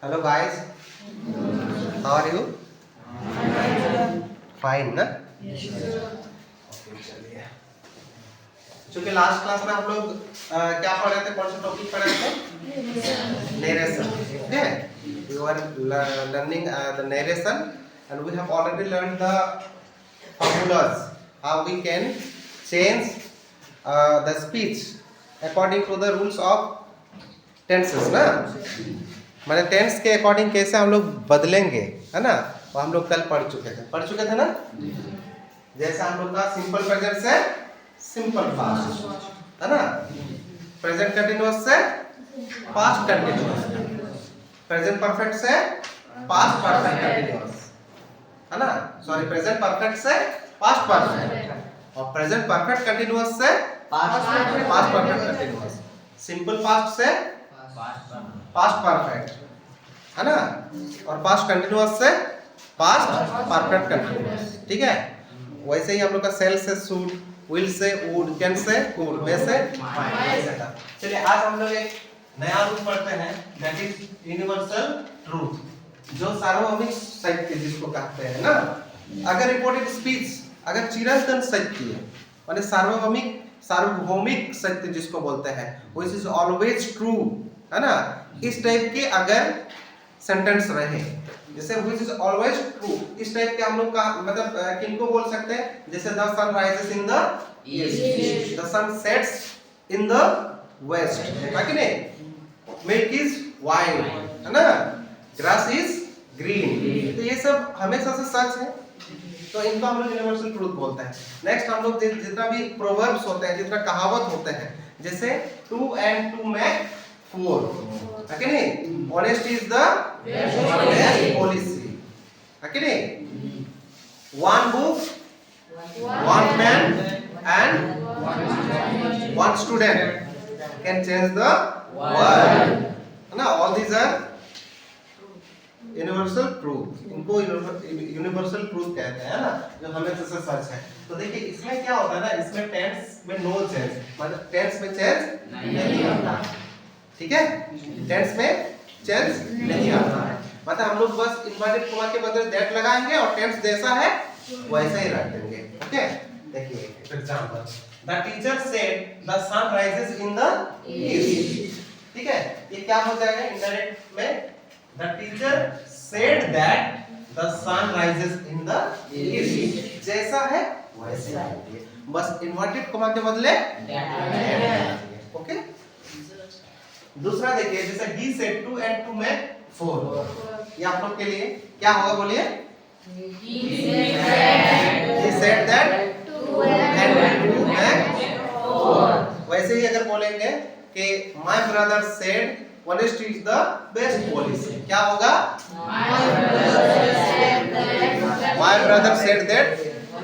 Hello guys, how are you? Fine ना? Okay, चलिए। चूंकि लास्ट क्लास में हम लोग क्या पढ़ रहे थे, कौन सा टॉपिक पढ़ रहे थे? Narration. Okay, we were learning the narration, and we have already learned the formulas how we can change the speech according to the rules of tenses ना। मैंने टेंस के अकॉर्डिंग कैसे हम लोग बदलेंगे, है ना, वो हम लोग कल पढ़ चुके थे ना। जैसे हम लोग का सिंपल प्रेजेंट से सिंपल पास्ट, है ना, प्रेजेंट कंटिन्यूअस से पास्ट कंटिन्यूअस, प्रेजेंट परफेक्ट से पास्ट परफेक्ट कंटिन्यूअस, है ना, सॉरी प्रेजेंट परफेक्ट से पास्ट परफेक्ट, और प्रेजेंट परफेक्ट कंटिन्यूअस से past perfect continuous, simple past से पास्ट परफेक्ट, है ना, और पास्ट कंटिन्यूअस से पास्ट परफेक्ट कंटिन्यूअस। ठीक है, वैसे ही हम लोग का सेल से शुड, विल से वुड, कैन से कुड, मे से माइट। चलिए आज हम लोग एक नया रूल पढ़ते हैं, दैट इज यूनिवर्सल ट्रूथ, जो सार्वभौमिक सत्य जिसको कहते हैं ना। अगर रिपोर्टेड स्पीच अगर चिरंतन सत्य है, माने सार्वभौमिक सत्य जिसको बोलते हैं, व्हिच इज ऑलवेज ट्रू, है ना, इस टाइप के अगर सेंटेंस रहे, जैसे व्हिच इज ऑलवेज ट्रू, इस टाइप के हम लोग का मतलब किनको बोल सकते हैं, जैसे the sun rises in the east, the sun sets in the west, है कि नहीं, मिल्क इज वाइट, है ना, ग्रास इज ग्रीन। तो ये सब हमेशा से सच है, तो इनको हम लोग यूनिवर्सल ट्रूथ बोलते हैं। नेक्स्ट हम लोग जितना भी प्रोवर्ब्स होते हैं, जितना कहावत होते हैं, जैसे 2 and 2 make 4, है कि नहीं, honesty is the best policy, है कि नहीं, one book, one man and one student can change the world, है ना, all these are universal truth, इनको यूनिवर्सल ट्रूथ कहते हैं ना, जो हमेशा से सच है। तो देखिए इसमें क्या होता है ना, इसमें टेंस में नो चेंज, मतलब टेंस में चेंज नहीं आता, ठीक है, टेंस में चेंज नहीं आता है, मतलब हम लोग बस इन्वर्टेड कॉमा के बदले दैट लगाएंगे और टेंस जैसा है वैसा ही रख देंगे। ओके, देखिए example, the teacher said the sun rises in the east, ठीक है, ये क्या हो जाएगा इनडायरेक्ट में, the teacher said that the sun rises in the east, जैसा है वैसे आएंगे, बस इन्वर्टेड कॉमा के बदले ओके। दूसरा देखिए, जैसे he said 2 and 2 make 4, ये आप लोग के लिए क्या होगा, बोलिए, he said that 2 and 2 make 4। वैसे ही अगर बोलेंगे कि my brother said honesty is the best policy, क्या होगा, my brother said that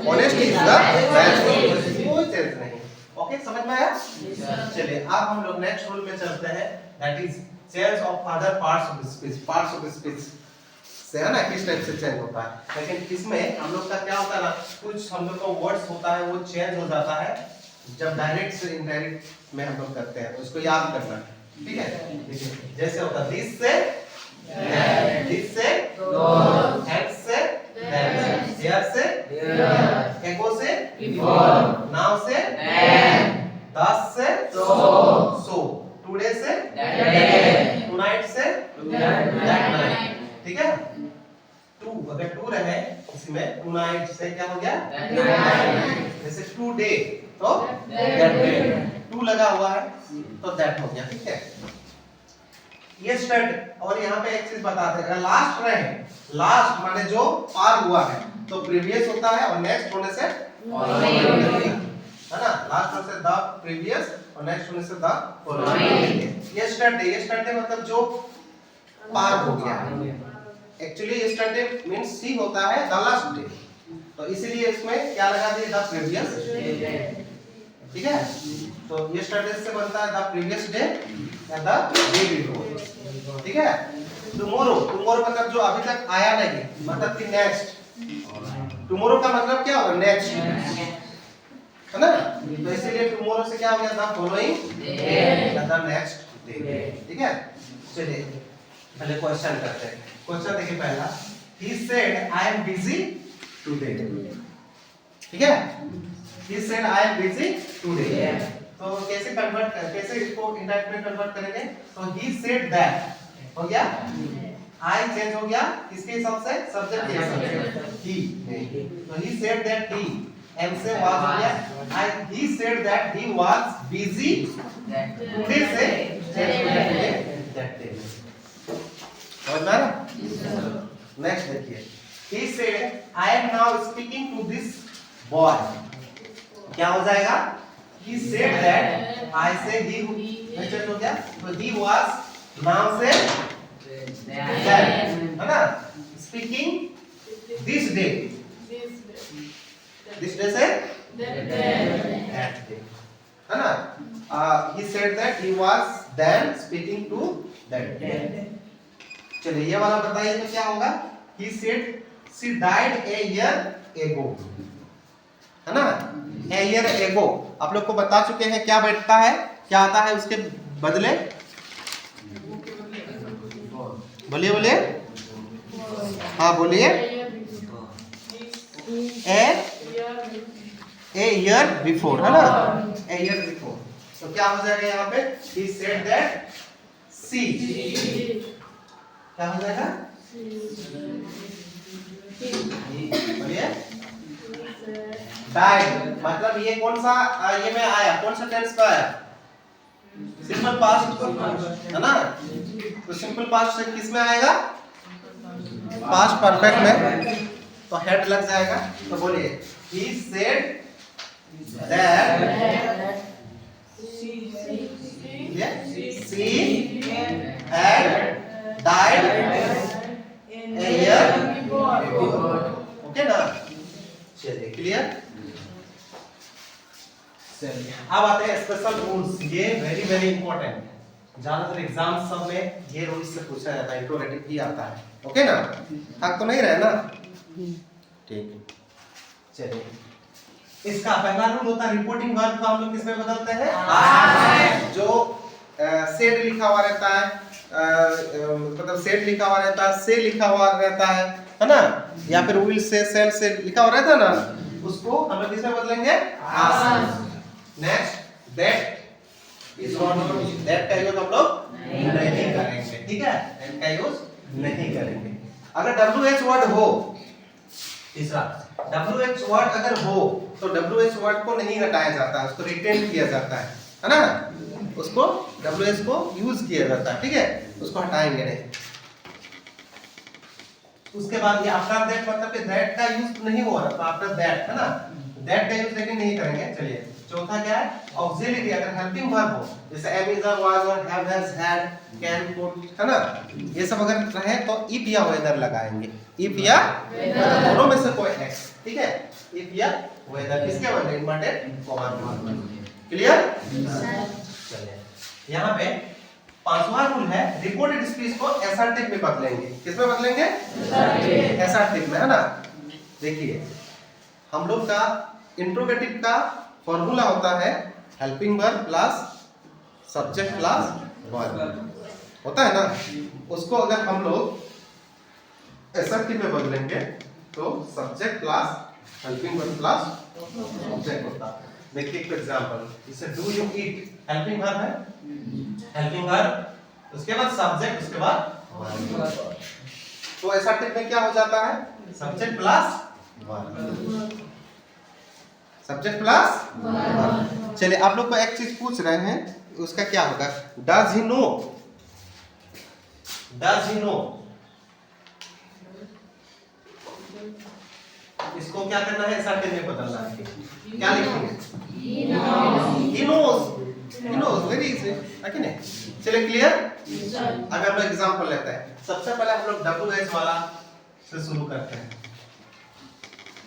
honesty is the best policy, कोई चेंज नहीं। ओके, समझ में आया? चलिए अब हम लोग नेक्स्ट रूल में चलते हैं, that is change of other parts of speech, parts of speech से, है ना, किस टाइप से चेंज होता है। लेकिन इसमें हम लोग का क्या होता है ना, कुछ हम लोग का वर्ड्स होता है वो चेंज हो जाता है जब डायरेक्ट से इनडायरेक्ट में हम लोग करते हैं, तो इसको याद करना है, ठीक है। देखिए जैसे होता है दिस से दिस से हैड से दैट, हियर से एगो से बिफोर, नाउ से दस से सो, टुडे से टुनाइट से दैट नाइट, ठीक है। टू अगर टू रहे इसमें, टुनाइट से क्या हो गया दैट नाइट, जैसे टुडे तो दैट डे, टू लगा हुआ है तो दैट हो गया, ठीक है। ये स्टड, और यहाँ पे एक चीज बताते हैं, लास्ट रहे, लास्ट माने जो पार हुआ है तो प्रीवियस होता है, और नेक्स्ट होने से फॉलोइंग, है ना, लास्ट होने से द प्रीवियस और नेक्स्ट होने से द फॉलोइंग। ये स्टड मतलब जो पार हो गया, एक्चुअली यस्टरडे मींस सी होता है द लास्ट डे, तो इसीलिए इसमें क्या लगा दिए, द प्रीवियस डे, ठीक है। तो यस्टरडे से बनता है द प्रीवियस डे या द डे बिफोर, ठीक है। टुमारो, टुमारो मतलब जो अभी तक आया नहीं, मतलब कि नेक्स्ट, टुमारो का मतलब क्या होगा, नेक्स्ट, है ना, तो इसीलिए टुमारो से क्या हो गया, द फॉलोइंग डे या द नेक्स्ट डे, ठीक है। चलिए पहले क्वेश्चन करते हैं। क्वेश्चन देखिए पहला, he said I am busy today, ठीक है, he said I am busy today, तो कैसे इसको इंडायरेक्ट में कन्वर्ट करेंगे, तो he said that हो गया, I चेंज हो गया किसके हिसाब से, सब्जेक्ट के हिसाब से, he, तो he said that he, M से was हो गया, he said that he was busy today से that day, समझ में आ रहा? नेक्स्ट देखिए, he said I am now speaking to this boy, क्या हो जाएगा, he said that, I से he चेंज हो गया, तो he was now से that, है ना, speaking this day से that day, है ना, he said that he was then speaking to that day। चलिए ये वाला बताइए तो क्या होगा, he said she died a year ago, है ना, a year ago आप लोग को बता चुके हैं क्या बैठता है, क्या आता है उसके बदले, बोलिए बोलिए, हाँ बोलिए, a year before, है ना, a year before, तो क्या हो जाएगा यहाँ पे, he said that she, क्या हो जाएगा, बोलिए, died, मतलब ये कौन सा, ये में आया, कौन सा टेंस का आया, सिंपल पास्ट, है ना, तो सिंपल पास्ट से किस में आएगा, पास्ट परफेक्ट में, तो हेड लग जाएगा, तो बोलिए, he said that she had died a year before, okay ना, चलिए क्लियर। चलिए अब आते हैं स्पेशल रूल्स, ये वेरी वेरी इंपॉर्टेंट, ज्यादातर एग्जाम सब में ये रूल्स से पूछा जाता है, इंट्रोगेटिव भी आता है, ओके ना, थक तो नहीं रहे ना, ठीक है। चलिए इसका पहला रूल होता है, रिपोर्टिंग वर्ब को हम लोग किसमें बदलते हैं, जो सेड लिखा हुआ रहता है, मतलब सेड लिखा हुआ रहता है, से लिखा हुआ रहता है ना, या फिर विल से, सेल से लिखा हुआ रहता है ना, उसको हम लोग किसमें बदलेंगे, next that is not, that का यूज हम लोग नहीं करेंगे, ठीक है, दैट का यूज नहीं करेंगे। अगर WH वर्ड हो, तीसरा WH वर्ड अगर हो तो WH वर्ड को नहीं हटाया जाता है, उसको रिटेन किया जाता है ना, उसको WH को यूज किया जाता है, ठीक है, उसको हटाएंगे नहीं। उसके बाद ये आफ्टर दैट मतलब कि दैट का यूज नहीं हुआ ना, तो आफ्टर दैट, है ना, दैट का यूज लेकिन नहीं करेंगे। चलिए चौथा क्या है, ऑक्सिलरी, अगर हेल्पिंग वर्ब हो, जैसे am is are was or have has had can could, है ना, ये सब अगर रहे तो if या whether लगाएंगे, if या दोनों में से कोई है, ठीक है, if या whether, किसके बदले, इन्वर्टेड कॉमा के, क्लियर। चलिए यहाँ पे पांचवा रूल है, रिपोर्टेड स्पीच को असर्टिव में बदलेंगे, किसमें बदलेंगे, असर्टिव में, है ना। देखिए हम लोग का इंट्रोगेटिव का फॉर्मूला होता है helping verb plus subject plus verb, होता है ना, उसको अगर हम लोग असर्टिव में बदलेंगे तो subject plus helping verb plus object होता है। देखिए एक एग्जांपल, जैसे do you eat, helping verb है, हेल्पिंग वर्ब, उसके बाद सब्जेक्ट, उसके बाद वर्ब, तो असर्टिव में क्या हो जाता है, subject plus verb, subject plus verb. चलिए आप लोग को एक चीज पूछ रहे हैं, उसका क्या होगा, does he know, does he know, इसको क्या करना है, असर्टिव में बदलना है, क्या लिखेंगे, he knows, वेरी इजी, है कि नहीं। चलिए क्लियर। अगर हम लोग एग्जांपल लेते हैं, सबसे पहले हम लोग WH वाला से शुरू करते हैं,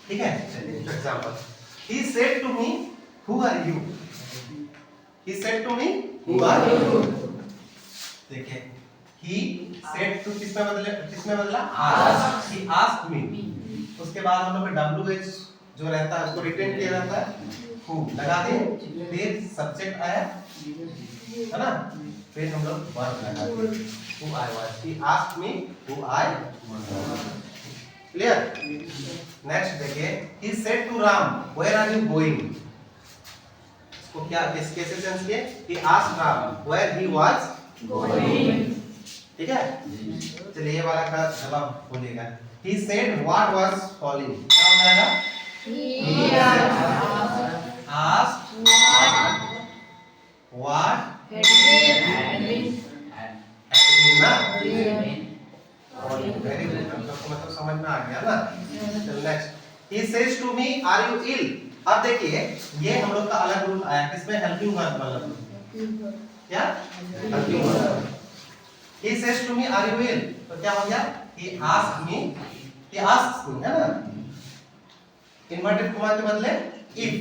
ठीक है। चलिए example, he said to me who are you, he said to me who are you, देखिए he said to किसमें बदला, asked, he asked me, उसके बाद हम लोग का WH जो रहता है उसको रिटेन किया जाता है, who लगा दें, फिर सब्जेक्ट आया, है ना, फिर हम लोग वर्ब लगाते हैं who I was. He asked me who I was. Clear? Next देखिए, he said to Ram, where are you going? इसको क्या किस कैसे सेंस किए? He asked Ram where he was going. ठीक है? चलिए ये वाला का जवाब बोलिएगा. He said what was falling. क्या हो जाएगा? He asked what had been ना? Very good. हम लोग को मतलब समझ में आ गया ना? चलो next. He says to me, are you ill? अब देखिए ये हम लोग का अलग रूल आया किसमें हेल्पिंग वर्ब मतलब क्या helping verb. He says to me, are you ill? तो क्या हो गया? He asks me है ना? इन्वर्टेड कॉमा के बदले if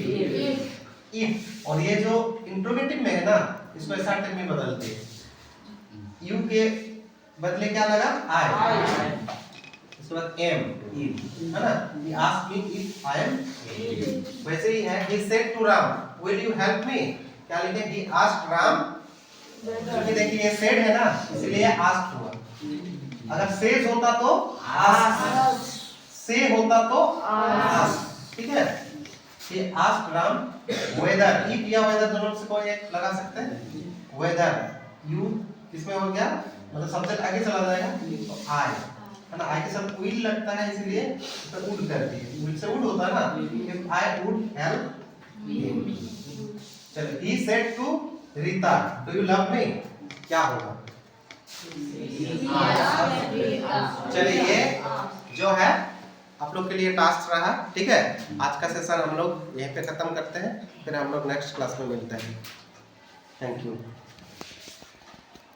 और ये जो इंट्रोगेटिव में है ना इसको ऐसा टाइप में बदलते हैं. You के बदले क्या लगा? I. इसके बाद am है ना? He asked me if I am ill. वैसे ही है. He said to Ram, will you help me? क्या लिखे? He asked Ram. क्योंकि देखिए ये said है ना इसलिए asked हुआ. अगर says होता तो asked. say होता तो asked. ठीक है? He asked Ram whether. if या whether दोनों से कोई एक लगा सकते हैं. whether you किसमें हो गया मतलब सब्जेक्ट आगे चला जाएगा तो I है ना. I के साथ will लगता है इसलिए तो would कर दिए. will से would होता है ना. if I would help him. चलो he said to Rita, do you love me? क्या होगा? चलिए ये जो है आप लोग के लिए टास्क रहा. ठीक है, आज का सेशन हम लोग यहीं पे खत्म करते हैं. फिर हम लोग नेक्स्ट क्लास में मिलते हैं. Thank you.